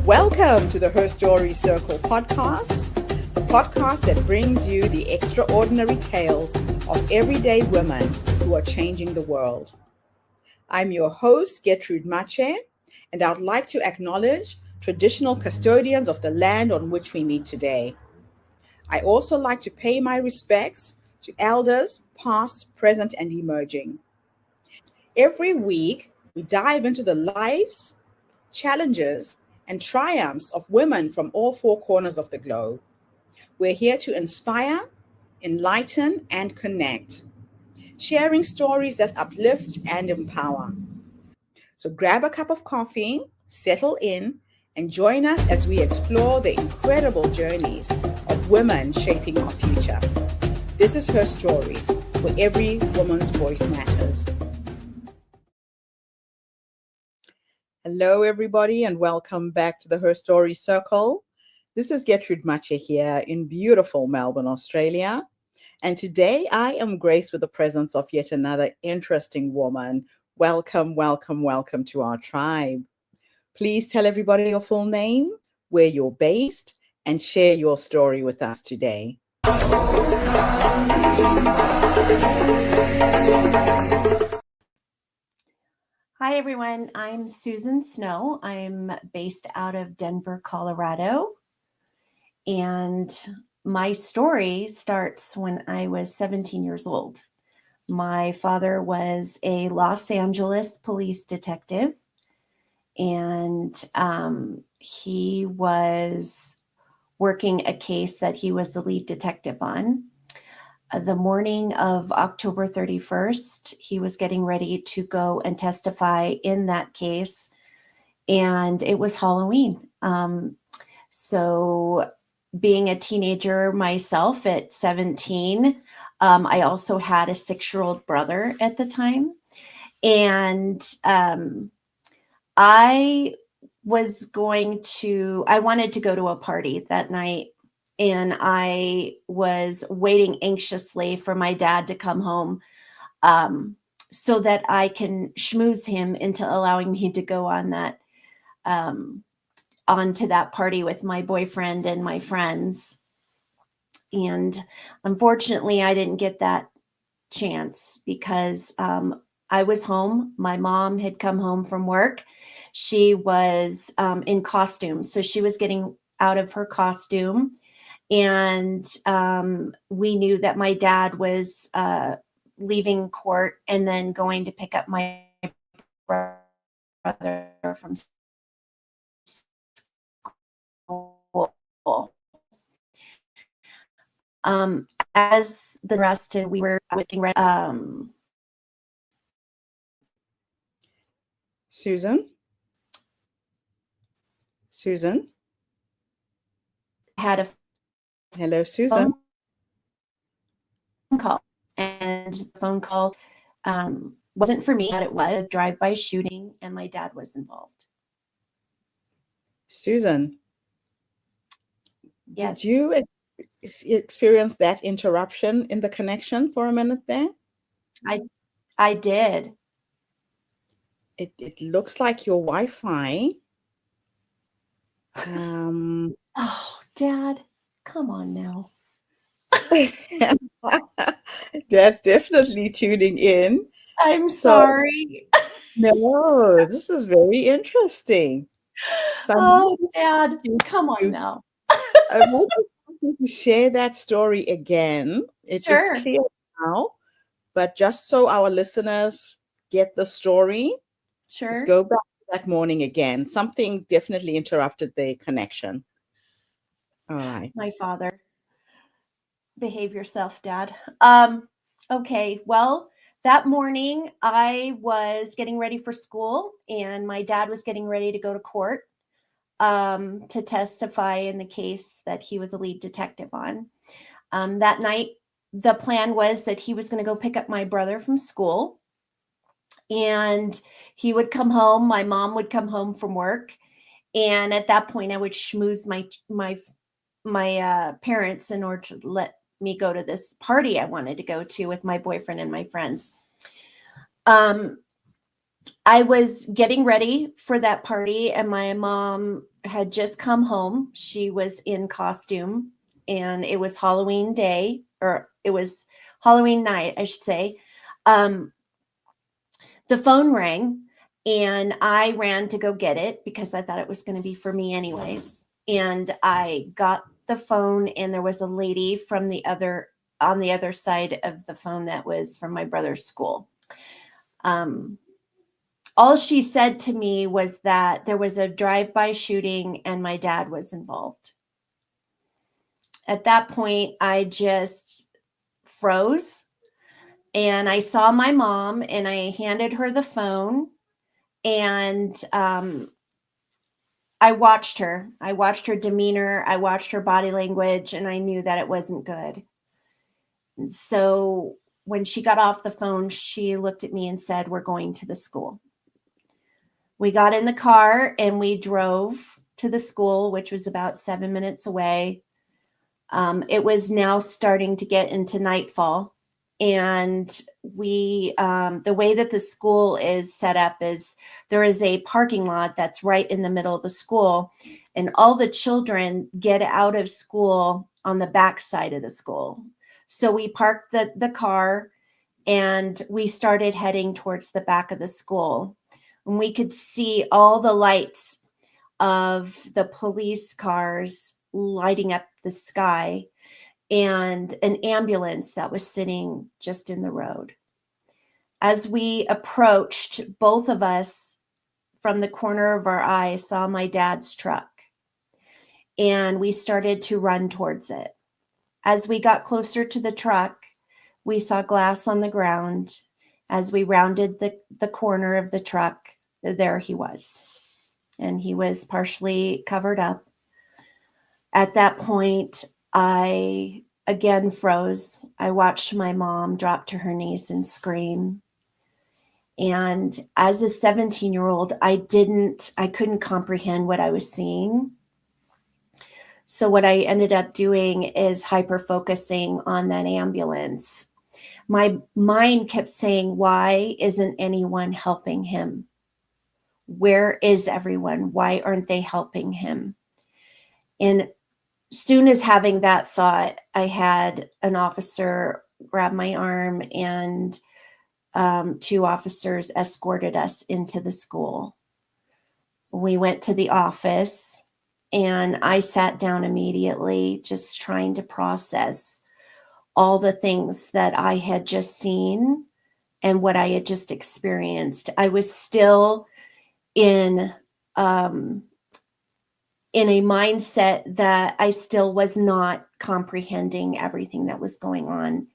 Welcome to the Her Story Circle podcast, the podcast that brings you the extraordinary tales of everyday women who are changing the world. I'm your host, Gertrude Mache, and I'd like to acknowledge traditional custodians of the land on which we meet today. I also like to pay my respects to elders, past, present, and emerging. Every week, we dive into the lives, challenges, and triumphs of women from all four corners of the globe. We're here to inspire, enlighten, and connect, sharing stories that uplift and empower. So grab a cup of coffee, settle in, and join us as we explore the incredible journeys of women shaping our future. This is Her Story, where every woman's voice matters. Hello, everybody, and welcome back to the Her Story Circle. This is Gertrude Mache here in beautiful Melbourne, Australia. And today I am graced with the presence of yet another interesting woman. Welcome, welcome, welcome to our tribe. Please tell everybody your full name, where you're based, and share your story with us today. Hi, everyone. I'm Susan Snow. I'm based out of Denver, Colorado. And my story starts when I was 17 years old. My father was a Los Angeles police detective, and he was working a case that he was the lead detective on. The morning of October 31st, he was getting ready to go and testify in that case, and it was Halloween. So being a teenager myself at 17, I also had a 6-year-old brother at the time. And I wanted to go to a party that night. And I was waiting anxiously for my dad to come home so that I can schmooze him into allowing me to go on that onto that party with my boyfriend and my friends. And unfortunately, I didn't get that chance because I was home. My mom had come home from work. She was in costume, so she was getting out of her costume. And we knew that my dad was leaving court and then going to pick up my brother from school. As the rest, we were getting ready. Susan? Had a Hello, Susan. phone call, and the phone call wasn't for me. It was a drive-by shooting, and my dad was involved. Susan, Yes. Did you experience that interruption in the connection for a minute there? I did. It looks like your Wi-Fi. Oh, Dad, come on now. Dad's definitely tuning in. I'm So, sorry. no, this is very interesting. So Oh, Dad, come on now. I want you to share that story again. It's Sure. clear now, but just so our listeners get the story, Sure. just go back to that morning again. Something definitely interrupted the connection. All right. My father. Behave yourself, Dad. Okay, well, that morning I was getting ready for school, and my dad was getting ready to go to court to testify in the case that he was a lead detective on. That night, the plan was that he was going to go pick up my brother from school, and he would come home. My mom would come home from work, and at that point, I would schmooze my parents in order to let me go to this party I wanted to go to with my boyfriend and my friends. I was getting ready for that party, and my mom had just come home. She was in costume, and it was Halloween day, or it was Halloween night, I should say. Um, the phone rang, and I ran to go get it because I thought it was going to be for me anyways. And I got the phone, and there was a lady from the other on the other side of the phone that was from my brother's school. Um, all she said to me was that there was a drive-by shooting and my dad was involved. At that point, I just froze, and I saw my mom, and I handed her the phone, and I watched her. I watched her demeanor. I watched her body language, and I knew that it wasn't good. And so when she got off the phone, she looked at me and said, "We're going to the school." We got in the car and we drove to the school, which was about 7 minutes away. It was now starting to get into nightfall. And the way that the school is set up is there is a parking lot that's right in the middle of the school. And all the children get out of school on the back side of the school. So we parked the car and we started heading towards the back of the school. And we could see all the lights of the police cars lighting up the sky and an ambulance that was sitting just in the road. As we approached, both of us from the corner of our eye saw my dad's truck, and we started to run towards it. As we got closer to the truck, we saw glass on the ground. As we rounded the corner of the truck, there he was. And he was partially covered up. At that point, I again froze. I watched my mom drop to her knees and scream. And as a 17-year-old, I couldn't comprehend what I was seeing. So what I ended up doing is hyper focusing on that ambulance. My mind kept saying, why isn't anyone helping him? Where is everyone? Why aren't they helping him? And soon as having that thought, I had an officer grab my arm, and 2 officers escorted us into the school. We went to the office, and I sat down immediately, just trying to process all the things that I had just seen and what I had just experienced. I was still in a mindset that I still was not comprehending everything that was going on.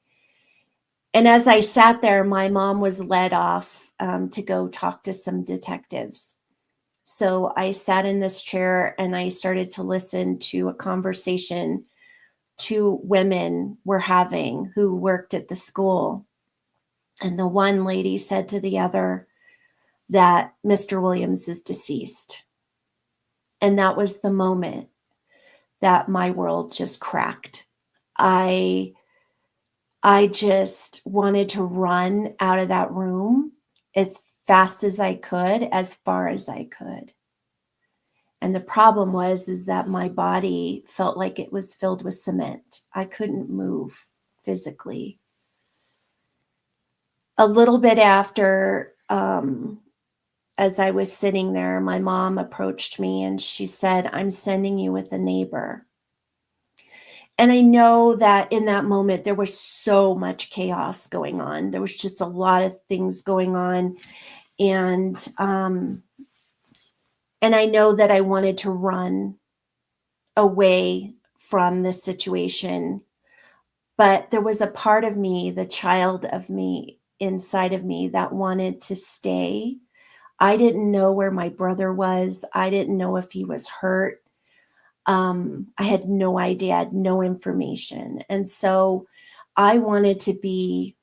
And as I sat there, my mom was led off to go talk to some detectives. So I sat in this chair and I started to listen to a conversation 2 women were having who worked at the school. And the one lady said to the other that Mr. Williams is deceased. And that was the moment that my world just cracked. I just wanted to run out of that room as fast as I could, as far as I could. And the problem is that my body felt like it was filled with cement. I couldn't move physically. A little bit after, as I was sitting there, my mom approached me and she said, "I'm sending you with a neighbor." And I know that in that moment, there was so much chaos going on. There was just a lot of things going on. And I know that I wanted to run away from this situation. But there was a part of me, the child of me inside of me, that wanted to stay. I didn't know where my brother was. I didn't know if he was hurt. I had no idea, I had no information. And so I wanted to be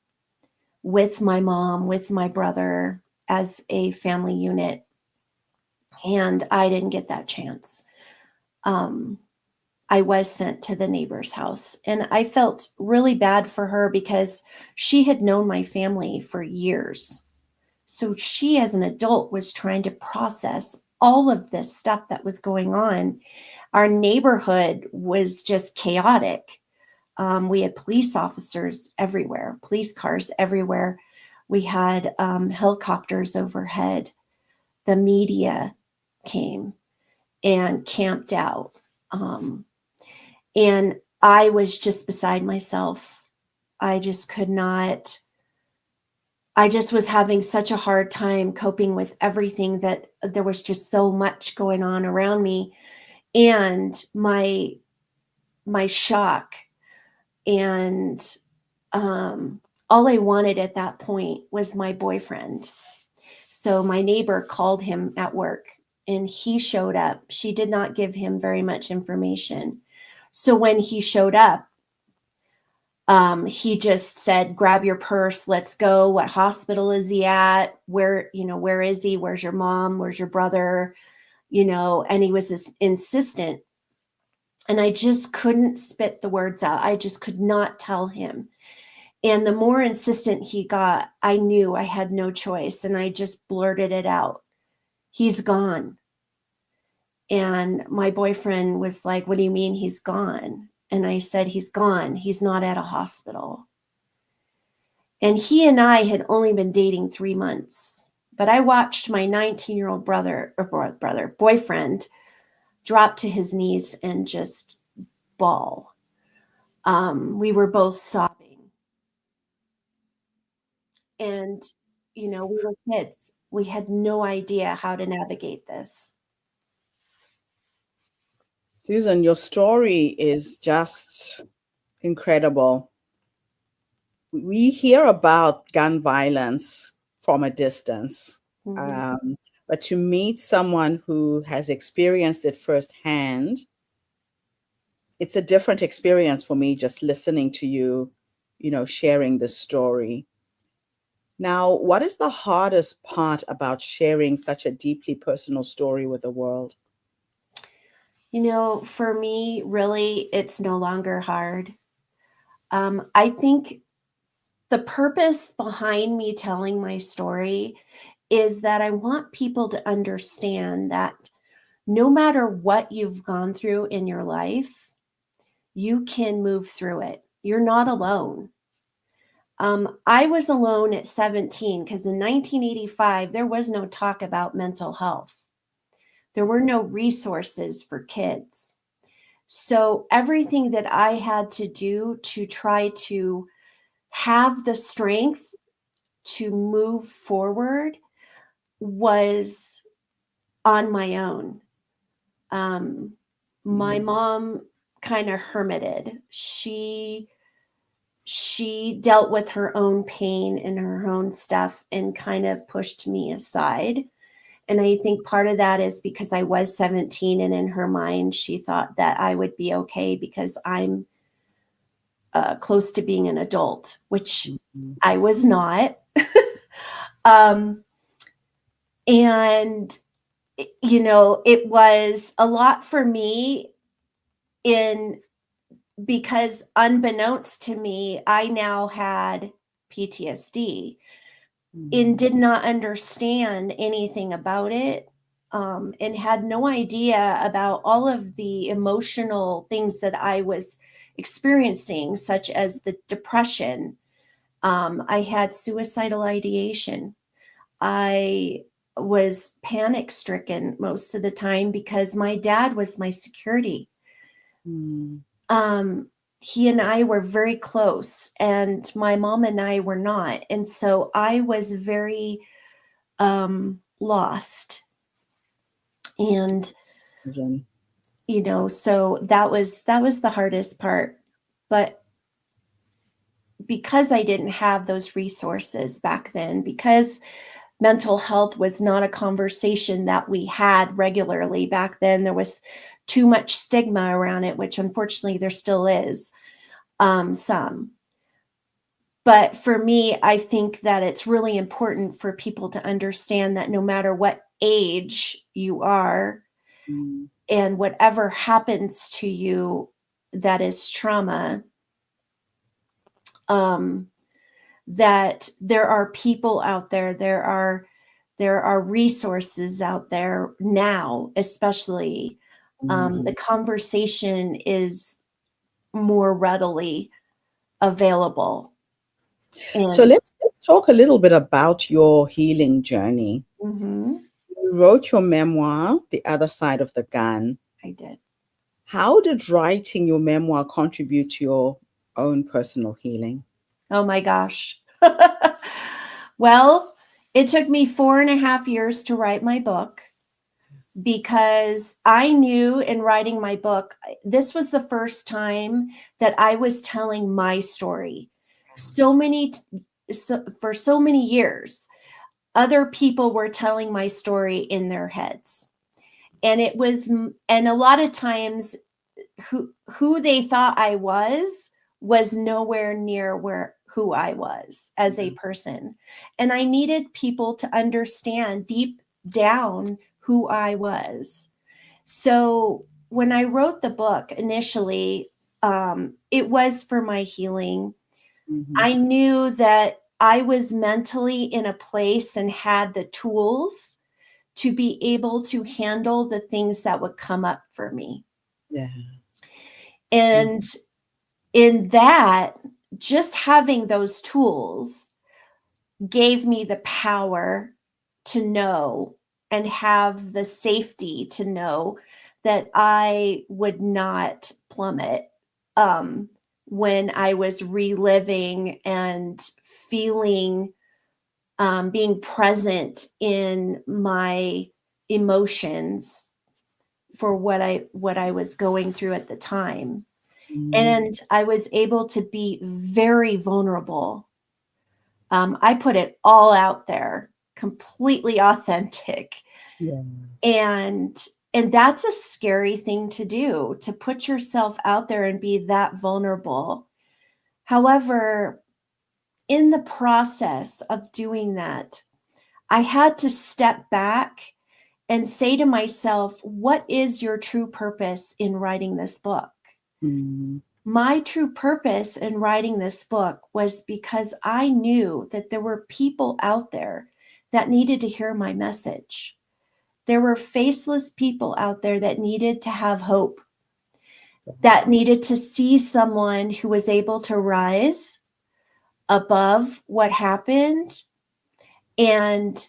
with my mom, with my brother as a family unit. And I didn't get that chance. I was sent to the neighbor's house, and I felt really bad for her because she had known my family for years. So she, as an adult, was trying to process all of this stuff that was going on. Our neighborhood was just chaotic. We had police officers everywhere, police cars everywhere. We had helicopters overhead. The media came and camped out. And I was just beside myself. I just could not, I just was having such a hard time coping with everything, that there was just so much going on around me. And my shock, and all I wanted at that point was my boyfriend. So my neighbor called him at work and he showed up. She did not give him very much information. So when he showed up, he just said, grab your purse, let's go. What hospital is he at? Where is he? Where's your mom? Where's your brother? And he was insistent. And I just couldn't spit the words out. I just could not tell him. And the more insistent he got, I knew I had no choice. And I just blurted it out. He's gone. And my boyfriend was like, what do you mean he's gone? And I said, he's gone. He's not at a hospital. And he and I had only been dating 3 months. But I watched my 19-year-old boyfriend drop to his knees and just bawl. We were both sobbing. And, we were kids. We had no idea how to navigate this. Susan, your story is just incredible. We hear about gun violence from a distance, Mm-hmm. but to meet someone who has experienced it firsthand, it's a different experience for me just listening to you, sharing this story. Now, what is the hardest part about sharing such a deeply personal story with the world? For me, really, it's no longer hard. I think the purpose behind me telling my story is that I want people to understand that no matter what you've gone through in your life, you can move through it. You're not alone. I was alone at 17 because in 1985, there was no talk about mental health. There were no resources for kids. So everything that I had to do to try to have the strength to move forward was on my own. My mom kind of hermited. She dealt with her own pain and her own stuff and kind of pushed me aside. And I think part of that is because I was 17, and in her mind, she thought that I would be okay because I'm close to being an adult, which I was not. And, it was a lot for me because unbeknownst to me, I now had PTSD and did not understand anything about it, and had no idea about all of the emotional things that I was experiencing, such as the depression. I had suicidal ideation. I was panic stricken most of the time because my dad was my security. He and I were very close, and my mom and I were not. And so I was very lost. And, Again. so that was the hardest part. But because I didn't have those resources back then, because mental health was not a conversation that we had regularly back then, there was too much stigma around it, which unfortunately there still is some. But for me, I think that it's really important for people to understand that no matter what age you are, and whatever happens to you that is trauma, that there are people out there, there are resources out there now, especially. The Mhm. conversation is more readily available. So And let's talk a little bit about your healing journey. mhm, You wrote your memoir, The Other Side of the Gun. I did. How did writing your memoir contribute to your own personal healing? Oh my gosh. Well, it took me 4.5 years to write my book because I knew in writing my book, this was the first time that I was telling my story. So many, for so many years, other people were telling my story in their heads. And it was, and a lot of times who they thought I was nowhere near where who I was as a person. And I needed people to understand deep down who I was. So when I wrote the book initially, it was for my healing. Mhm. I knew that I was mentally in a place and had the tools to be able to handle the things that would come up for me. Yeah. Mm. And in that, just having those tools gave me the power to know and have the safety to know that I would not plummet um, when I was reliving and feeling, being present in my emotions for what I was going through at the time. Mm. And I was able to be very vulnerable. I put it all out there, completely authentic. Yeah. And and that's a scary thing to do, to put yourself out there and be that vulnerable. However, in the process of doing that, I had to step back and say to myself, what is your true purpose in writing this book? Mm. My true purpose in writing this book was because I knew that there were people out there that needed to hear my message. There were faceless people out there that needed to have hope, that needed to see someone who was able to rise above what happened and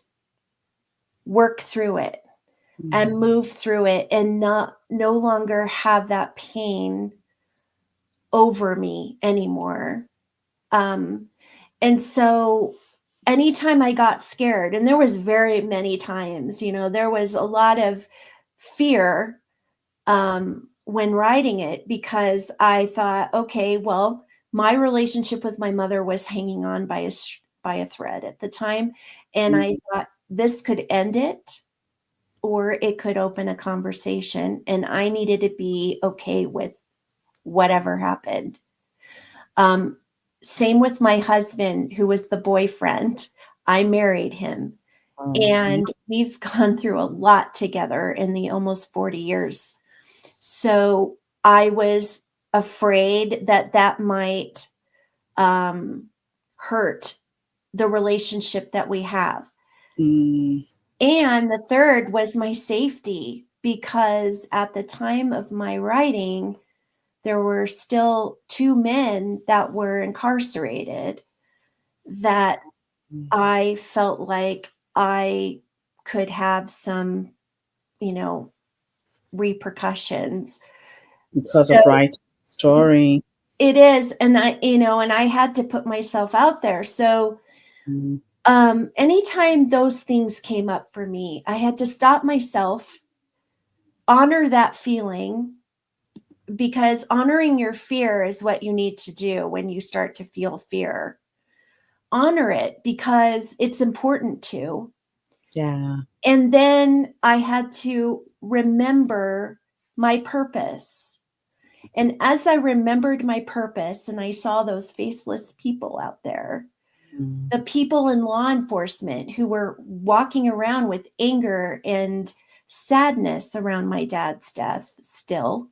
work through it and Mm. move through it and not no longer have that pain over me anymore. Um, And so anytime I got scared, and there was very many times, there was a lot of fear when writing it because I thought, okay, well, my relationship with my mother was hanging on by a thread at the time, and I Mm. thought this could end it or it could open a conversation, and I needed to be okay with whatever happened. Um, Same with my husband, who was the boyfriend. I married him, Yeah. and we've gone through a lot together in the almost 40 years. So I was afraid that that might um, hurt the relationship that we have. Mm. And the third was my safety, because at the time of my writing, there were still two men that were incarcerated that Mm. I felt like I could have some, you know, repercussions. Because So of right story. it is, and I had to put myself out there. So Mm. anytime those things came up for me, I had to stop myself, honor that feeling, because honoring your fear is what you need to do when you start to feel fear. Honor it because it's important to. Yeah. And then I had to remember my purpose. And as I remembered my purpose and I saw those faceless people out there, Mm. the people in law enforcement who were walking around with anger and sadness around my dad's death still,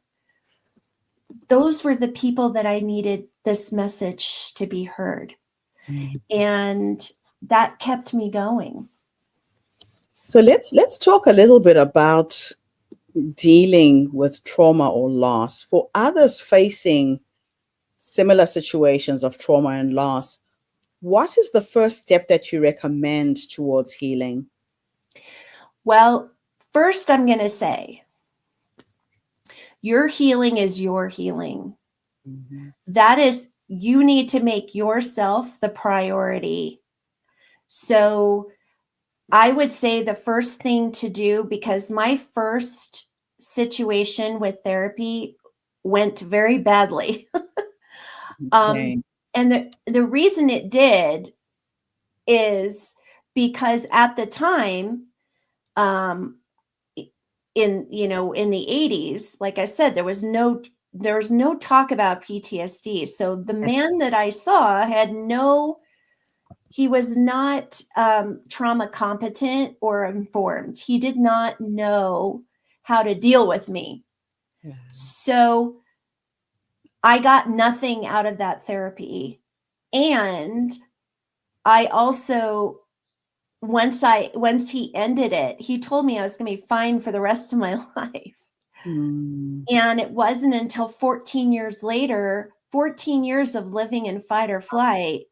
those were the people that I needed this message to be heard. Mm. And that kept me going. So let's talk a little bit about dealing with trauma or loss. For others facing similar situations of trauma and loss, what is the first step that you recommend towards healing? Well, first, I'm going to say your healing is your healing. Mhm. That is, you need to make yourself the priority. So I would say the first thing to do, because my first situation with therapy went very badly. um, Okay. and the reason it did is because at the time, um, in the 80s, like I said, there was no talk about PTSD. So the man that I saw he was not trauma competent or informed. He did not know how to deal with me. Yeah. So I got nothing out of that therapy. And I also, once he ended it, he told me I was going to be fine for the rest of my life. Mm. And it wasn't until 14 years later, 14 years of living in fight or flight,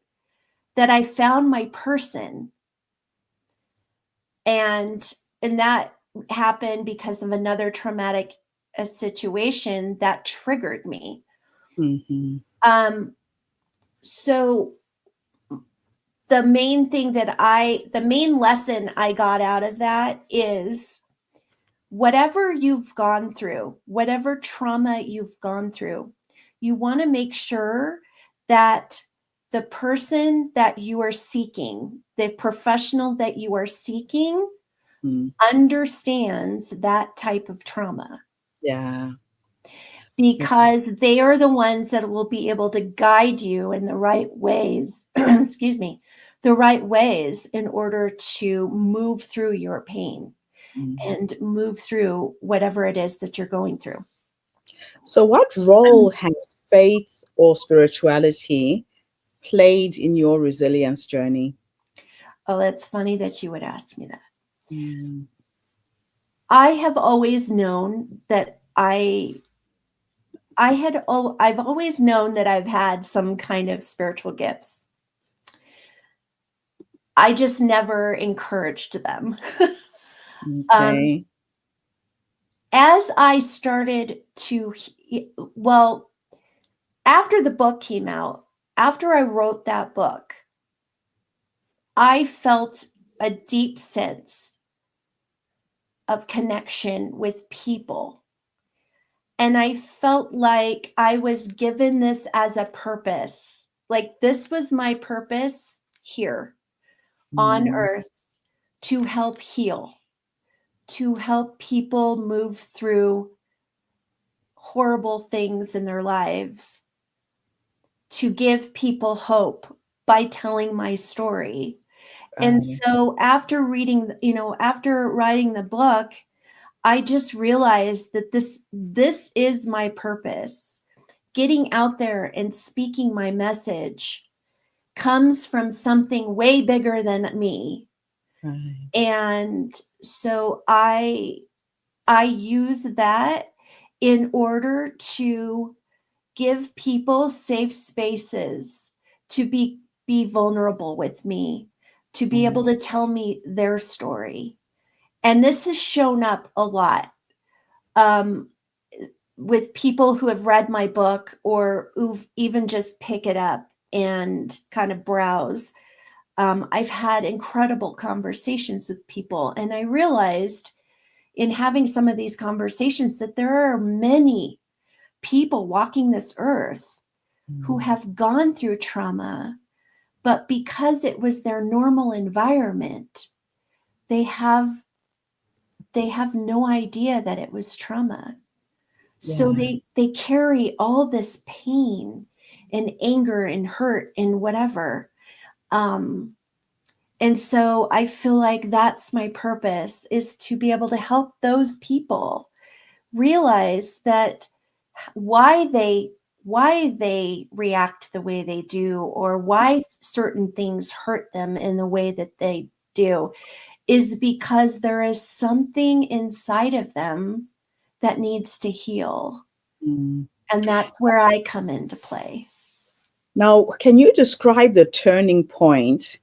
that I found my person. And that happened because of another traumatic situation that triggered me. Mhm. Um, so the main lesson I got out of that is whatever you've gone through, whatever trauma you've gone through, you want to make sure that the person that you are seeking, the professional that you are seeking, Mm. understands that type of trauma, Yeah. That's because they are the ones that will be able to guide you in the right ways, excuse me, the right ways in order to move through your pain mm. and move through whatever it is that you're going through. So what role has faith or spirituality played in your resilience journey? Oh, that's funny that you would ask me that. Mm. I have always known that I've always known that I've had some kind of spiritual gifts. I just never encouraged them. um, Okay. as I started to, well, after the book came out, after I wrote that book, I felt a deep sense of connection with people. And I felt like I was given this as a purpose. Like this was my purpose here on Mm. earth, to help heal, to help people move through horrible things in their lives, to give people hope by telling my story. And Right. so after writing the book, I just realized that this is my purpose. Getting out there and speaking my message comes from something way bigger than me. Right. And so I use that in order to give people safe spaces to be vulnerable with me, to be able Right. to tell me their story. And this has shown up a lot, um, with people who have read my book or who've even just pick it up and kind of browse. I've had incredible conversations with people, and I realized in having some of these conversations that there are many people walking this earth who Mm. have gone through trauma, but because it was their normal environment, they have no idea that it was trauma. So Yeah. they carry all this pain and anger and hurt and whatever. Um, and so I feel like that's my purpose, is to be able to help those people realize that why they why they react the way they do, or why certain things hurt them in the way that they do, is because there is something inside of them that needs to heal. Mm. And that's where I come into play. Now, can you describe the turning point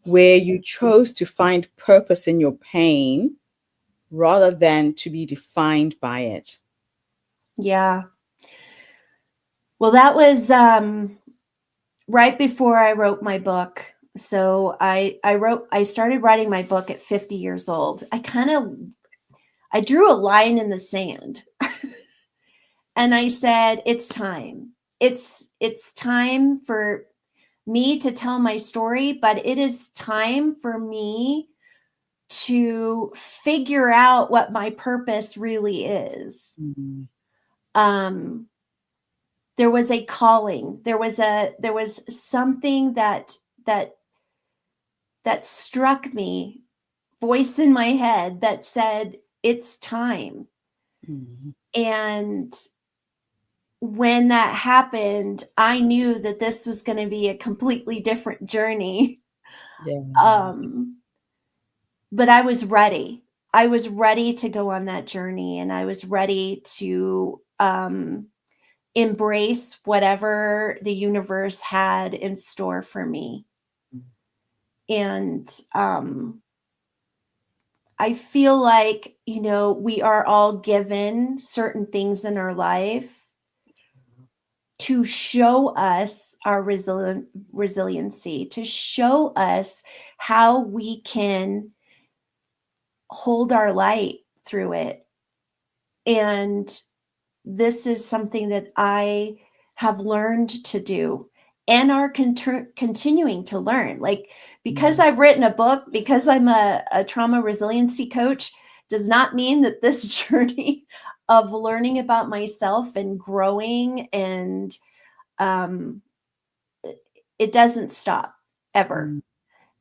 where you chose to find purpose in your pain rather than to be defined by it? Yeah. Well, that was right before I wrote my book. So I started writing my book at 50 years old. I drew a line in the sand and I said, it's time. It's time for me to tell my story, but it is time for me to figure out what my purpose really is. Mm. Um, there was a calling. There was something that struck me, voice in my head that said, it's time. Mm. And when that happened, I knew that this was going to be a completely different journey. Yeah. Um, but I was ready. I was ready to go on that journey, and I was ready to embrace whatever the universe had in store for me. And I feel like, we are all given certain things in our life to show us our resiliency, to show us how we can hold our light through it. And this is something that I have learned to do and are continuing to learn. Like, because Mm. I've written a book, because I'm a trauma resiliency coach, does not mean that this journey of learning about myself and growing and um, it doesn't stop ever. Mm.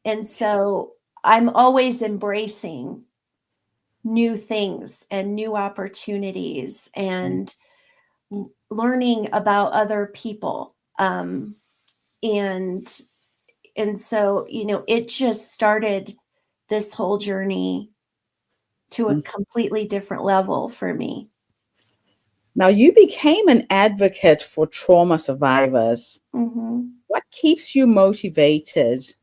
And so I'm always embracing new things and new opportunities and learning about other people. And so, it just started this whole journey to a Mm. completely different level for me. Now, you became an advocate for trauma survivors. Hmm. What keeps you motivated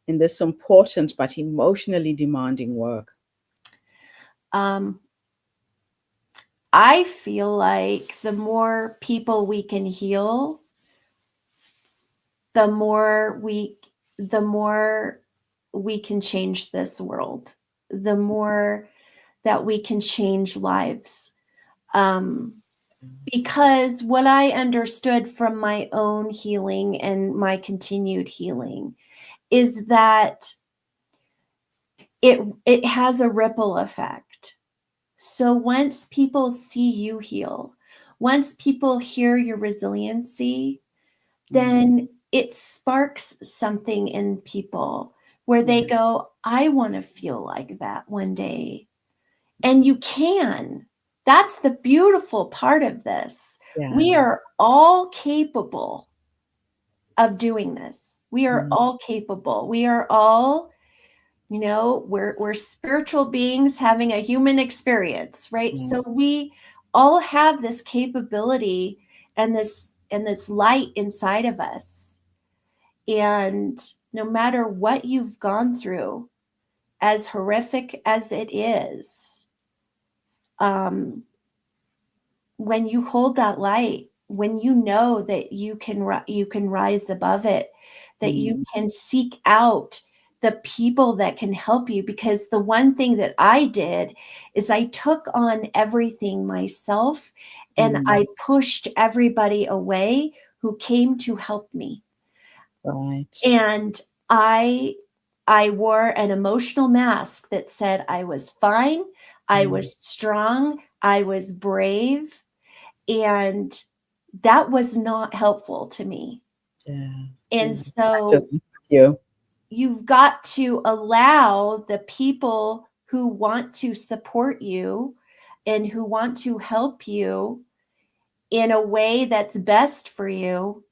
in this important but emotionally demanding work? Um, I feel like the more people we can heal, the more we the more we can change this world, the more that we can change lives. Um, because what I understood from my own healing and my continued healing is that it has a ripple effect. So once people see you heal, once people hear your resiliency, Mm. then it sparks something in people where they Yeah. go, I want to feel like that one day. And you can. That's the beautiful part of this. We Yeah. are all capable of doing this. We are Mm. all capable. We are all, we're spiritual beings having a human experience, right? Yeah. So we all have this capability and this light inside of us. And no matter what you've gone through, as horrific as it is, um, when you hold that light, when you know that you can rise above it, that you Mm. can seek out the people that can help you, because the one thing that I did is I took on everything myself and Mm. I pushed everybody away who came to help me. Right. And I I wore an emotional mask that said I was fine, I Mm. was strong, I was brave, and that was not helpful to me. Yeah. And Yeah. I so just with you. you've got to allow the people who want to support you and who want to help you in a way that's best for you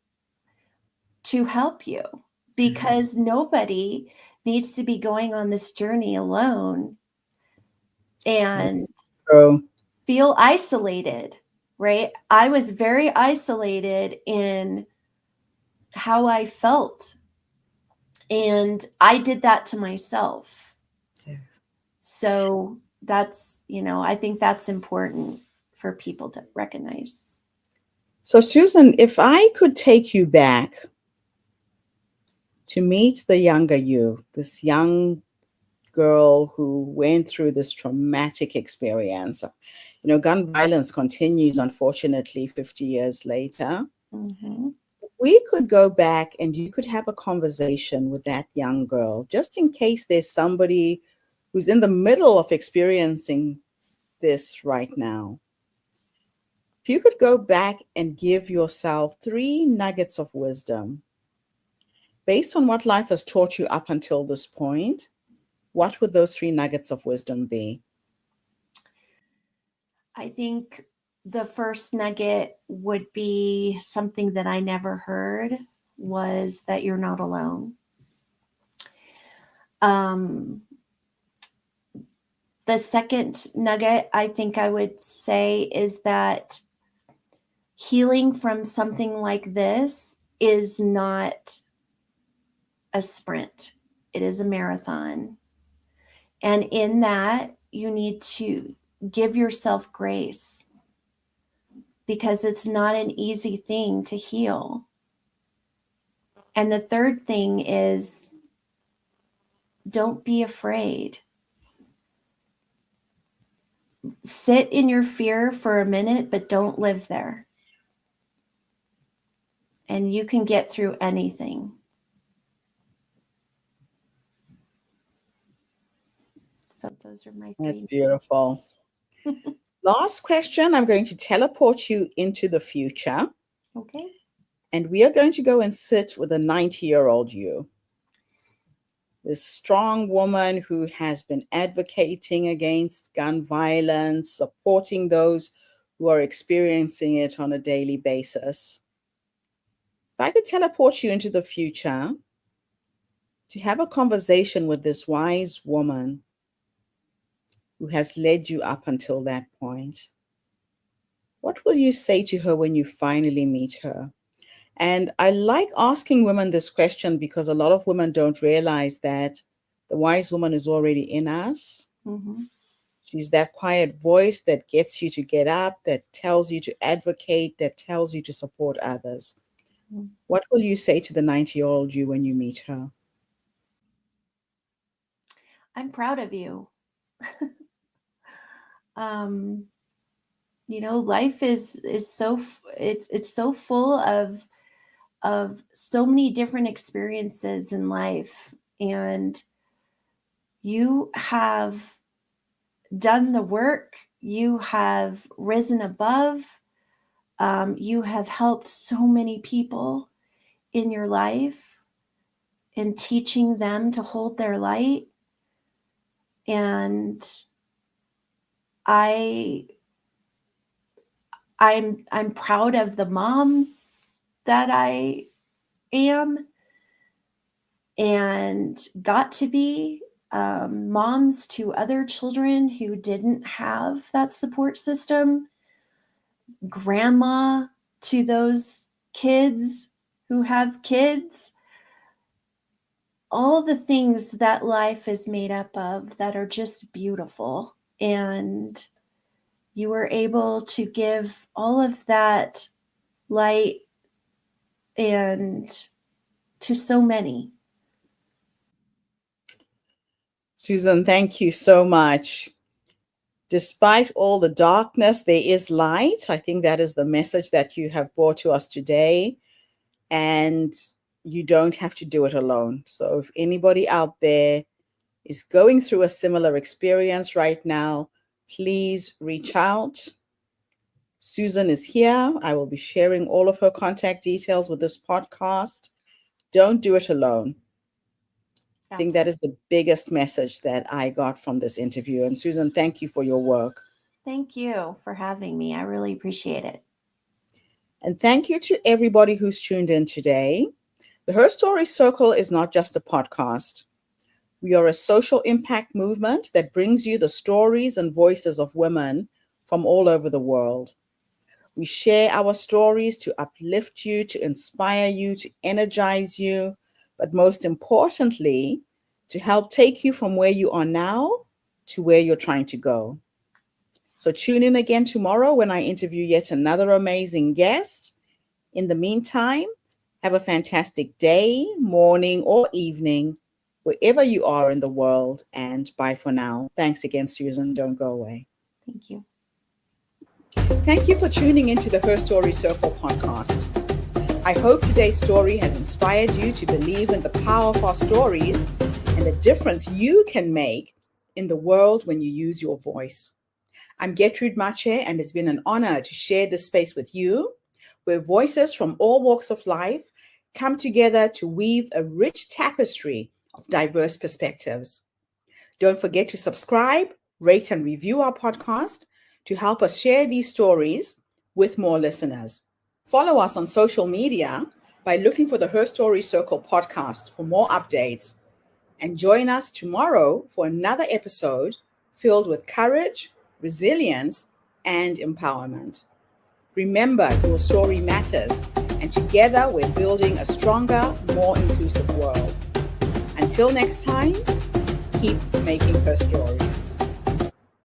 to help you, because nobody needs to be going on this journey alone and That's true. feel isolated, right? I was very isolated in how I felt, and I did that to myself. Yeah. So that's, I think that's important for people to recognize. So, Susan, if I could take you back to meet the younger you, this young girl who went through this traumatic experience. Gun violence continues, unfortunately, 50 years later. Mm-hmm. We could go back and you could have a conversation with that young girl, just in case there's somebody who's in the middle of experiencing this right now. If you could go back and give yourself three nuggets of wisdom based on what life has taught you up until this point, what would those three nuggets of wisdom be? I think the first nugget would be something that I never heard, was that you're not alone. Um, the second nugget I think I would say is that healing from something like this is not a sprint, it is a marathon. And in that, you need to give yourself grace, because it's not an easy thing to heal. And the third thing is, don't be afraid. Sit in your fear for a minute, but don't live there. And you can get through anything. So those are my That's three. beautiful. Last question. I'm going to teleport you into the future, Okay. and we are going to go and sit with a 90-year-old you, this strong woman who has been advocating against gun violence, supporting those who are experiencing it on a daily basis. If I could teleport you into the future to have a conversation with this wise woman who has led you up until that point, what will you say to her when you finally meet her? And I like asking women this question because a lot of women don't realize that the wise woman is already in us. Mm-hmm. She's that quiet voice that gets you to get up, that tells you to advocate, that tells you to support others. What will you say to the 90-year-old you when you meet her? I'm proud of you. um, Life is so it's so full of so many different experiences in life, and you have done the work, you have risen above, you have helped so many people in your life and teaching them to hold their light. And I I'm proud of the mom that I am and got to be, moms to other children who didn't have that support system, grandma to those kids who have kids, all the things that life is made up of that are just beautiful. And you were able to give all of that light and to so many. Susan, thank you so much. Despite all the darkness, there is light. I think that is the message that you have brought to us today. And you don't have to do it alone. So if anybody out there is going through a similar experience right now, please reach out. Susan is here. I will be sharing all of her contact details with this podcast. Don't do it alone. I think that is the biggest message that I got from this interview. And Susan, thank you for your work. Thank you for having me. I really appreciate it. And thank you to everybody who's tuned in today. The Her Story Circle is not just a podcast. We are a social impact movement that brings you the stories and voices of women from all over the world. We share our stories to uplift you, to inspire you, to energize you, but most importantly, to help take you from where you are now to where you're trying to go. So tune in again tomorrow when I interview yet another amazing guest. In the meantime, have a fantastic day, morning, or evening, wherever you are in the world. And bye for now. Thanks again, Susan. Don't go away. Thank you. Thank you for tuning into the Her Story Circle podcast. I hope today's story has inspired you to believe in the power of our stories and the difference you can make in the world when you use your voice. I'm Gertrude Mache, and it's been an honor to share this space with you, where voices from all walks of life come together to weave a rich tapestry of diverse perspectives. Don't forget to subscribe, rate, and review our podcast to help us share these stories with more listeners. Follow us on social media by looking for the Her Story Circle podcast for more updates. And join us tomorrow for another episode filled with courage, resilience, and empowerment. Remember, your story matters, and together we're building a stronger, more inclusive world. Until next time, keep making her story.